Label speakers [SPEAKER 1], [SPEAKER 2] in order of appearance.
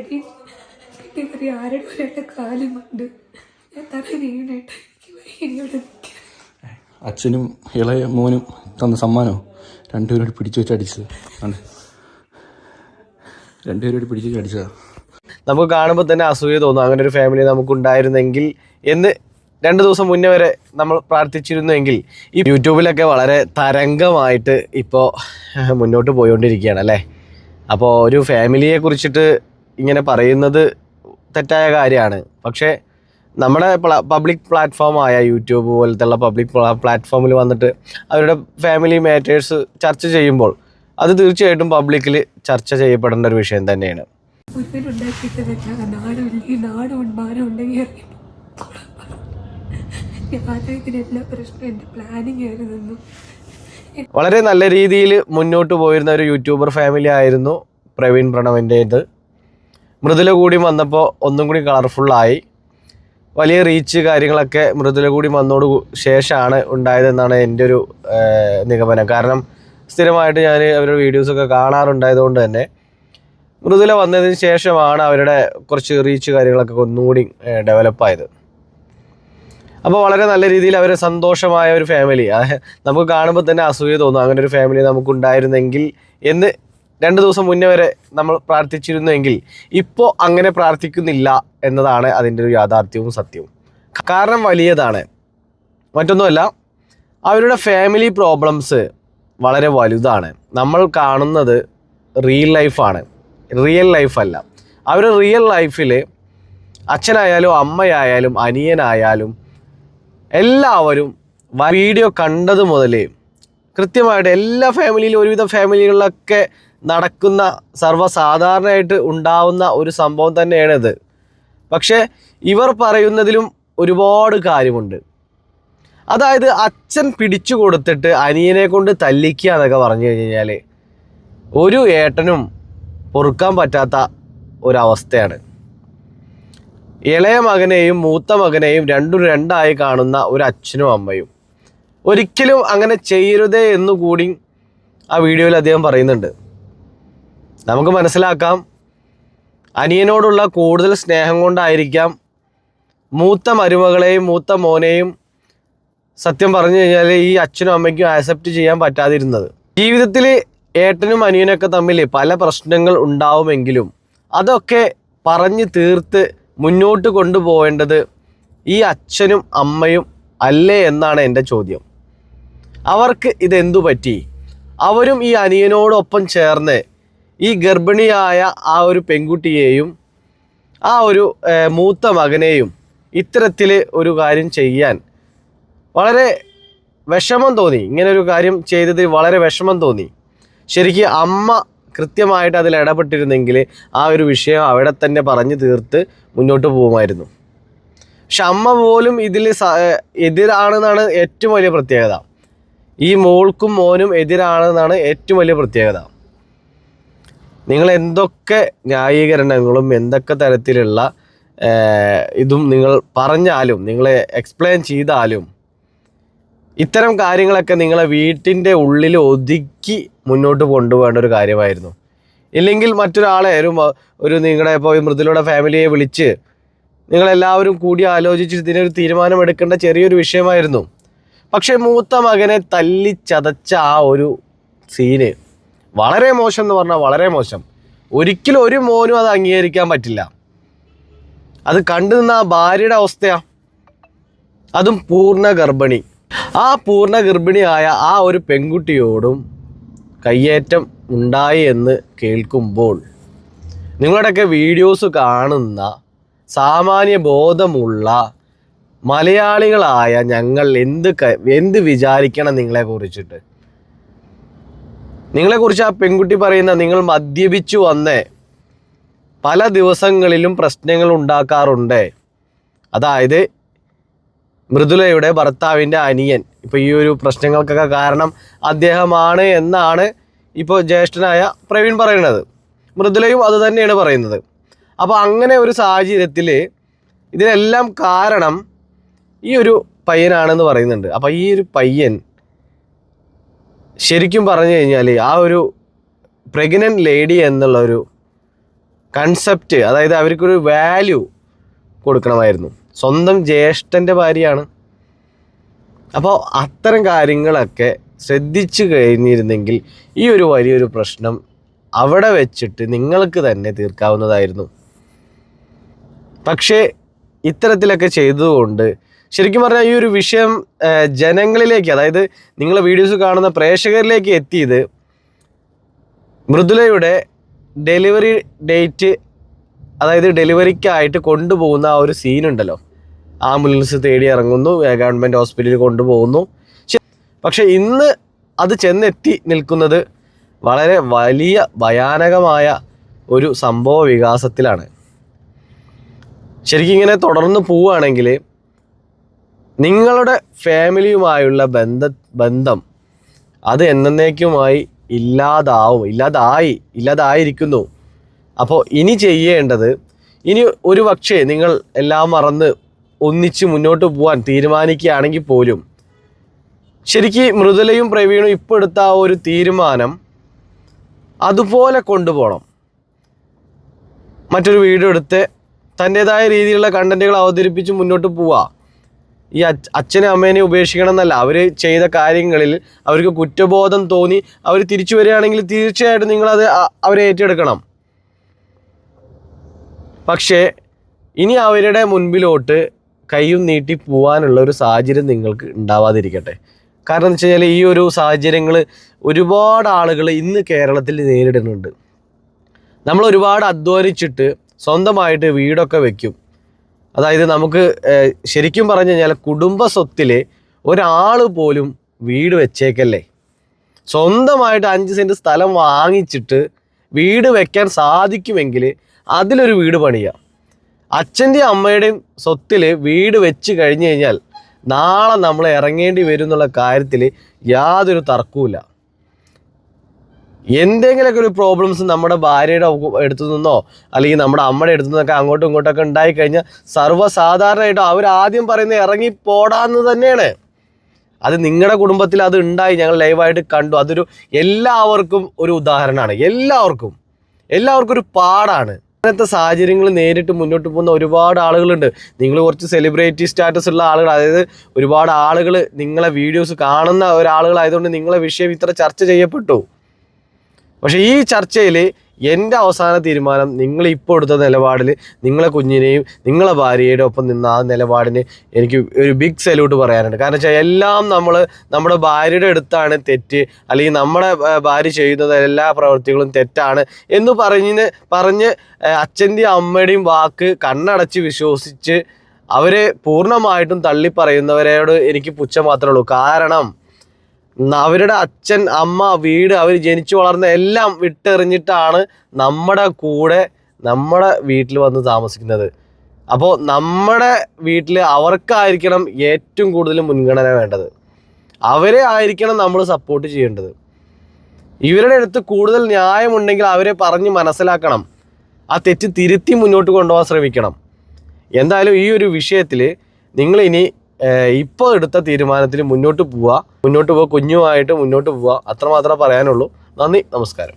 [SPEAKER 1] അടി കിട്ടിയ ആരുടെ ഒരാളുടെ കാലും കൊണ്ട് ഞാൻ തല വീണായിട്ട് ഇനിയോട്
[SPEAKER 2] അച്ഛനും ഇളയ മോനും തന്ന സമ്മാനമോ രണ്ടുപേരോട് പിടിച്ചു വെച്ച് അടിച്ചത് ആണ്. രണ്ടുപേരോട് പിടിച്ചു വെച്ച് അടിച്ചതാ.
[SPEAKER 3] നമുക്ക് കാണുമ്പോൾ തന്നെ അസൂയ തോന്നും, അങ്ങനെ ഒരു ഫാമിലി നമുക്കുണ്ടായിരുന്നെങ്കിൽ എന്ന് 2 ദിവസം മുന്നേ വരെ നമ്മൾ പ്രാർത്ഥിച്ചിരുന്നെങ്കിൽ ഈ യൂട്യൂബിലൊക്കെ വളരെ തരംഗമായിട്ട് ഇപ്പോൾ മുന്നോട്ട് പോയിക്കൊണ്ടിരിക്കുകയാണ് അല്ലേ. അപ്പോൾ ഒരു ഫാമിലിയെ കുറിച്ചിട്ട് ഇങ്ങനെ പറയുന്നത് തെറ്റായ കാര്യമാണ്. പക്ഷേ നമ്മുടെ പബ്ലിക് പ്ലാറ്റ്ഫോമായ യൂട്യൂബ് പോലത്തുള്ള പബ്ലിക് പ്ലാറ്റ്ഫോമിൽ വന്നിട്ട് അവരുടെ ഫാമിലി മാറ്റേഴ്സ് ചർച്ച ചെയ്യുമ്പോൾ അത് തീർച്ചയായിട്ടും പബ്ലിക്കിൽ ചർച്ച ചെയ്യപ്പെടേണ്ട ഒരു വിഷയം തന്നെയാണ്. വളരെ നല്ല രീതിയിൽ മുന്നോട്ട് പോയിരുന്ന ഒരു യൂട്യൂബർ ഫാമിലി ആയിരുന്നു പ്രവീൺ പ്രണവിൻ്റേത്. മൃദുല കൂടി വന്നപ്പോൾ ഒന്നും കൂടി കളർഫുള്ളായി. വലിയ റീച്ച് കാര്യങ്ങളൊക്കെ മൃദുല കൂടി വന്നോട് ശേഷമാണ് ഉണ്ടായതെന്നാണ് എൻ്റെ ഒരു നിഗമനം. കാരണം സ്ഥിരമായിട്ട് ഞാൻ അവരുടെ വീഡിയോസൊക്കെ കാണാറുണ്ടായതുകൊണ്ട് തന്നെ മൃദുല വന്നതിന് ശേഷമാണ് അവരുടെ കുറച്ച് റീച്ച് കാര്യങ്ങളൊക്കെ ഒന്നുകൂടി ഡെവലപ്പായത്. അപ്പോൾ വളരെ നല്ല രീതിയിൽ അവർ സന്തോഷമായ ഒരു ഫാമിലി, നമുക്ക് കാണുമ്പോൾ തന്നെ അസൂയ തോന്നും, അങ്ങനെ ഒരു ഫാമിലി നമുക്കുണ്ടായിരുന്നെങ്കിൽ എന്ന് 2 ദിവസം മുന്നേ വരെ നമ്മൾ പ്രാർത്ഥിച്ചിരുന്നെങ്കിൽ ഇപ്പോൾ അങ്ങനെ പ്രാർത്ഥിക്കുന്നില്ല എന്നതാണ് അതിൻ്റെ ഒരു യാഥാർത്ഥ്യവും സത്യവും. കാരണം വലിയതാണ്, മറ്റൊന്നുമല്ല, അവരുടെ ഫാമിലി പ്രോബ്ലംസ് വളരെ വലുതാണ്. നമ്മൾ കാണുന്നത് റിയൽ ലൈഫല്ല. അവർ റിയൽ ലൈഫിൽ അച്ഛനായാലും അമ്മയായാലും അനിയനായാലും എല്ലാവരും വീഡിയോ കണ്ടത് മുതലേ കൃത്യമായിട്ട് എല്ലാ ഫാമിലിയിലും ഒരുവിധം ഫാമിലികളിലൊക്കെ നടക്കുന്ന സർവ്വസാധാരണയായിട്ട് ഉണ്ടാവുന്ന ഒരു സംഭവം തന്നെയാണിത്. പക്ഷേ ഇവർ പറയുന്നതിലും ഒരുപാട് കാര്യമുണ്ട്. അതായത് അച്ഛൻ പിടിച്ചു കൊടുത്തിട്ട് അനിയനെ കൊണ്ട് തല്ലിക്കുക എന്നൊക്കെ പറഞ്ഞു കഴിഞ്ഞാൽ ഒരു ഏട്ടനും പൊറുക്കാൻ പറ്റാത്ത ഒരവസ്ഥയാണ്. ഇളയ മകനെയും മൂത്ത മകനെയും രണ്ടായി കാണുന്ന ഒരു അച്ഛനും അമ്മയും ഒരിക്കലും അങ്ങനെ ചെയ്യരുതേ എന്നുകൂടി ആ വീഡിയോയിൽ അദ്ദേഹം പറയുന്നുണ്ട്. നമുക്ക് മനസ്സിലാക്കാം, അനിയനോടുള്ള കൂടുതൽ സ്നേഹം കൊണ്ടായിരിക്കാം മൂത്ത മരുമകളെയും മൂത്ത മോനെയും സത്യം പറഞ്ഞു കഴിഞ്ഞാൽ ഈ അച്ഛനും അമ്മയ്ക്കും ആക്സെപ്റ്റ് ചെയ്യാൻ പറ്റാതിരുന്നത്. ജീവിതത്തിൽ ഏട്ടനും അനിയനൊക്കെ തമ്മിൽ പല പ്രശ്നങ്ങൾ ഉണ്ടാവുമെങ്കിലും അതൊക്കെ പറഞ്ഞ് തീർത്ത് മുന്നോട്ട് കൊണ്ടുപോകേണ്ടത് ഈ അച്ഛനും അമ്മയും അല്ലേ എന്നാണ് എൻ്റെ ചോദ്യം. അവർക്ക് ഇതെന്തു പറ്റി? അവരും ഈ അനിയനോടൊപ്പം ചേർന്ന് ഈ ഗർഭിണിയായ ആ ഒരു പെൺകുട്ടിയെയും ആ ഒരു മൂത്ത മകനെയും ഇത്തരത്തിൽ ഒരു കാര്യം ചെയ്യാൻ വളരെ വിഷമം തോന്നി. ഇങ്ങനൊരു കാര്യം ചെയ്തതിൽ വളരെ വിഷമം തോന്നി. ശരിക്കും അമ്മ കൃത്യമായിട്ട് അതിൽ ഇടപെട്ടിരുന്നെങ്കിൽ ആ ഒരു വിഷയം അവിടെ തന്നെ പറഞ്ഞു തീർത്ത് മുന്നോട്ട് പോകുമായിരുന്നു. പക്ഷെ അമ്മ പോലും ഇതിൽ എതിരാണെന്നാണ് ഏറ്റവും വലിയ പ്രത്യേകത. ഈ മോൾക്കും മോനും എതിരാണെന്നാണ് ഏറ്റവും വലിയ പ്രത്യേകത. നിങ്ങൾ എന്തൊക്കെ ന്യായീകരണങ്ങളും എന്തൊക്കെ തരത്തിലുള്ള ഇതും നിങ്ങൾ പറഞ്ഞാലും നിങ്ങൾ എക്സ്പ്ലെയിൻ ചെയ്താലും ഇത്തരം കാര്യങ്ങളൊക്കെ നിങ്ങളെ വീട്ടിൻ്റെ ഉള്ളിൽ ഒതുക്കി മുന്നോട്ട് കൊണ്ടുപോകേണ്ട ഒരു കാര്യമായിരുന്നു. ഇല്ലെങ്കിൽ മറ്റൊരാളെ ഒരു നിങ്ങളുടെ ഇപ്പോൾ മൃദുലയുടെ ഫാമിലിയെ വിളിച്ച് നിങ്ങളെല്ലാവരും കൂടി ആലോചിച്ച് ഇതിനൊരു തീരുമാനമെടുക്കേണ്ട ചെറിയൊരു വിഷയമായിരുന്നു. പക്ഷേ മൂത്ത മകനെ തല്ലിച്ചതച്ച ആ ഒരു സീന് വളരെ മോശം എന്ന് പറഞ്ഞാൽ വളരെ മോശം. ഒരിക്കലും ഒരു മോനും അത് അംഗീകരിക്കാൻ പറ്റില്ല. അത് കണ്ടു നിന്ന ആ ഭാര്യയുടെ അവസ്ഥയാണ്, അതും പൂർണ്ണ ഗർഭിണി. ആ പൂർണ്ണ ഗർഭിണിയായ ആ ഒരു പെൺകുട്ടിയോടും കയ്യേറ്റം ഉണ്ടായി എന്ന് കേൾക്കുമ്പോൾ നിങ്ങളുടെയൊക്കെ വീഡിയോസ് കാണുന്ന സാമാന്യ ബോധമുള്ള മലയാളികളായ ഞങ്ങൾ എന്ത് വിചാരിക്കണം നിങ്ങളെക്കുറിച്ചിട്ട്? നിങ്ങളെക്കുറിച്ച് ആ പെൺകുട്ടി പറയുന്ന നിങ്ങൾ മദ്യപിച്ചു വന്നേ പല ദിവസങ്ങളിലും പ്രശ്നങ്ങൾ ഉണ്ടാക്കാറുണ്ട്. അതായത് മൃദുലയുടെ ഭർത്താവിൻ്റെ അനിയൻ ഇപ്പോൾ ഈ ഒരു പ്രശ്നങ്ങൾക്കൊക്കെ കാരണം അദ്ദേഹമാണ് എന്നാണ് ഇപ്പോൾ ജ്യേഷ്ഠനായ പ്രവീൺ പറയുന്നത്. മൃദുലയും അത് തന്നെയാണ് പറയുന്നത്. അപ്പോൾ അങ്ങനെ ഒരു സാഹചര്യത്തിൽ ഇതിനെല്ലാം കാരണം ഈ ഒരു പയ്യനാണെന്ന് പറയുന്നുണ്ട്. അപ്പോൾ ഈ ഒരു പയ്യൻ ശരിക്കും പറഞ്ഞു കഴിഞ്ഞാൽ ആ ഒരു പ്രഗ്നൻ്റ് ലേഡി എന്നുള്ളൊരു കൺസെപ്റ്റ്, അതായത് അവർക്കൊരു വാല്യൂ കൊടുക്കണമായിരുന്നു. സ്വന്തം ജ്യേഷ്ഠൻ്റെ ഭാര്യയാണ്. അപ്പോൾ അത്തരം കാര്യങ്ങളൊക്കെ ശ്രദ്ധിച്ചു കഴിഞ്ഞിരുന്നെങ്കിൽ ഈ ഒരു വലിയൊരു പ്രശ്നം അവിടെ വെച്ചിട്ട് നിങ്ങൾക്ക് തന്നെ തീർക്കാവുന്നതായിരുന്നു. പക്ഷേ ഇത്തരത്തിലൊക്കെ ചെയ്തതുകൊണ്ട് ശരിക്കും പറഞ്ഞാൽ ഈ ഒരു വിഷയം ജനങ്ങളിലേക്ക്, അതായത് നിങ്ങളെ വീഡിയോസ് കാണുന്ന പ്രേക്ഷകരിലേക്ക് എത്തിയത് മൃദുലയുടെ ഡെലിവറി ഡേറ്റ്, അതായത് ഡെലിവറിക്കായിട്ട് കൊണ്ടുപോകുന്ന ആ ഒരു സീനുണ്ടല്ലോ, ആംബുലൻസ് തേടി ഇറങ്ങുന്നു, ഗവൺമെൻറ് ഹോസ്പിറ്റലിൽ കൊണ്ടുപോകുന്നു. പക്ഷെ ഇന്ന് അത് ചെന്നെത്തി നിൽക്കുന്നത് വളരെ വലിയ ഭയാനകമായ ഒരു സംഭവ വികാസത്തിലാണ്. ശരിക്കും ഇങ്ങനെ തുടർന്ന് പോവുകയാണെങ്കിൽ നിങ്ങളുടെ ഫാമിലിയുമായുള്ള ബന്ധം അത് എന്നേക്കുമായി ഇല്ലാതായിരിക്കുന്നു. അപ്പോൾ ഇനി ചെയ്യേണ്ടത്, ഇനി ഒരു പക്ഷേ നിങ്ങൾ എല്ലാം മറന്ന് ഒന്നിച്ച് മുന്നോട്ട് പോകാൻ തീരുമാനിക്കുകയാണെങ്കിൽ പോലും ശരിക്കും മൃദുലയും പ്രവീണും ഇപ്പോൾ എടുത്ത ആ ഒരു തീരുമാനം അതുപോലെ കൊണ്ടുപോകണം. മറ്റൊരു വീഡിയോ എടുത്ത് തൻ്റേതായ രീതിയിലുള്ള കണ്ടൻറ്റുകൾ അവതരിപ്പിച്ച് മുന്നോട്ട് പോവുക. ഈ അച്ഛനെ അമ്മേനെ ഉപേക്ഷിക്കണം എന്നല്ല, അവർ ചെയ്ത കാര്യങ്ങളിൽ അവർക്ക് കുറ്റബോധം തോന്നി അവർ തിരിച്ചു വരികയാണെങ്കിൽ തീർച്ചയായിട്ടും നിങ്ങളത് അവരെ ഏറ്റെടുക്കണം. പക്ഷേ ഇനി അവരുടെ മുൻപിലോട്ട് കൈയും നീട്ടി പോകാനുള്ള ഒരു സാഹചര്യം നിങ്ങൾക്ക് ഉണ്ടാവാതിരിക്കട്ടെ. കാരണം എന്ന് വെച്ച് കഴിഞ്ഞാൽ ഈ ഒരു സാഹചര്യങ്ങൾ ഒരുപാട് ആളുകൾ ഇന്ന് കേരളത്തിൽ നേരിടുന്നുണ്ട്. നമ്മൾ ഒരുപാട് അധ്വാനിച്ചിട്ട് സ്വന്തമായിട്ട് വീടൊക്കെ വെക്കും. അതായത് നമുക്ക് ശരിക്കും പറഞ്ഞു കഴിഞ്ഞാൽ കുടുംബ സ്വത്തിൽ ഒരാൾ പോലും വീട് വെച്ചേക്കല്ലേ. സ്വന്തമായിട്ട് 5 സെൻറ്റ് സ്ഥലം വാങ്ങിച്ചിട്ട് വീട് വെക്കാൻ സാധിക്കുമെങ്കിൽ അതിലൊരു വീട് പണിയുക. അച്ഛൻ്റെയും അമ്മയുടെയും സ്വത്തിൽ വീട് വെച്ച് കഴിഞ്ഞ് കഴിഞ്ഞാൽ നാളെ നമ്മൾ ഇറങ്ങേണ്ടി വരും എന്നുള്ള കാര്യത്തിൽ യാതൊരു തർക്കവുമില്ല. എന്തെങ്കിലുമൊക്കെ ഒരു പ്രോബ്ലംസ് നമ്മുടെ ഭാര്യയുടെ അടുത്തു നിന്നോ അല്ലെങ്കിൽ നമ്മുടെ അമ്മയുടെ അടുത്തു നിന്നൊക്കെ അങ്ങോട്ടും ഇങ്ങോട്ടൊക്കെ ഉണ്ടായിക്കഴിഞ്ഞാൽ സർവ്വസാധാരണമായിട്ടും അവരാദ്യം പറയുന്നത് ഇറങ്ങിപ്പോടാന്ന് തന്നെയാണ്. അത് നിങ്ങളുടെ കുടുംബത്തിൽ അത് ഉണ്ടായി, ഞങ്ങൾ ലൈവായിട്ട് കണ്ടു. അതൊരു എല്ലാവർക്കും ഒരു ഉദാഹരണമാണ്. എല്ലാവർക്കും ഒരു പാടാണ്. അങ്ങനത്തെ സാഹചര്യങ്ങൾ നേരിട്ട് മുന്നോട്ട് പോകുന്ന ഒരുപാട് ആളുകളുണ്ട്. നിങ്ങൾ കുറച്ച് സെലിബ്രിറ്റി സ്റ്റാറ്റസ് ഉള്ള ആളുകൾ, അതായത് ഒരുപാട് ആളുകൾ നിങ്ങളെ വീഡിയോസ് കാണുന്ന ഒരാളുകളായതുകൊണ്ട് നിങ്ങളെ വിഷയം ഇത്ര ചർച്ച ചെയ്യപ്പെട്ടു. പക്ഷേ ഈ ചർച്ചയിൽ എൻ്റെ അവസാന തീരുമാനം, നിങ്ങളിപ്പോൾ എടുത്ത നിലപാടിൽ നിങ്ങളെ കുഞ്ഞിനെയും നിങ്ങളെ ഭാര്യയുടെ ഒപ്പം നിന്ന ആ നിലപാടിന് എനിക്ക് ഒരു ബിഗ് സല്യൂട്ട് പറയാനുണ്ട്. കാരണം വെച്ചാൽ എല്ലാം നമ്മുടെ ഭാര്യയുടെ അടുത്താണ് തെറ്റ്, അല്ലെങ്കിൽ നമ്മുടെ ഭാര്യ ചെയ്യുന്നത് എല്ലാ പ്രവൃത്തികളും തെറ്റാണ് എന്ന് പറഞ്ഞ് അച്ഛൻ്റെയും അമ്മയുടെയും വാക്ക് കണ്ണടച്ച് വിശ്വസിച്ച് അവരെ പൂർണ്ണമായിട്ടും തള്ളിപ്പറയുന്നവരോട് എനിക്ക് പുച്ഛം മാത്രമേ ഉള്ളൂ. കാരണം അവരുടെ അച്ഛൻ അമ്മ വീട് അവർ ജനിച്ചു വളർന്ന എല്ലാം വിട്ടെറിഞ്ഞിട്ടാണ് നമ്മുടെ കൂടെ നമ്മുടെ വീട്ടിൽ വന്ന് താമസിക്കുന്നത്. അപ്പോൾ നമ്മുടെ വീട്ടിൽ അവർക്കായിരിക്കണം ഏറ്റവും കൂടുതൽ മുൻഗണന വേണ്ടത്. അവരെ ആയിരിക്കണം നമ്മൾ സപ്പോർട്ട് ചെയ്യേണ്ടത്. ഇവരുടെ അടുത്ത് കൂടുതൽ ന്യായമുണ്ടെങ്കിൽ അവരെ പറഞ്ഞ് മനസ്സിലാക്കണം. ആ തെറ്റ് തിരുത്തി മുന്നോട്ട് കൊണ്ടുപോകാൻ ശ്രമിക്കണം. എന്തായാലും ഈ ഒരു വിഷയത്തിൽ നിങ്ങളിനി ഇപ്പോൾ എടുത്ത തീരുമാനത്തിൽ മുന്നോട്ട് പോവുക, കുഞ്ഞുമായിട്ട് മുന്നോട്ട് പോവുക. അത്രമാത്രമേ പറയാനുള്ളൂ. നന്ദി, നമസ്കാരം.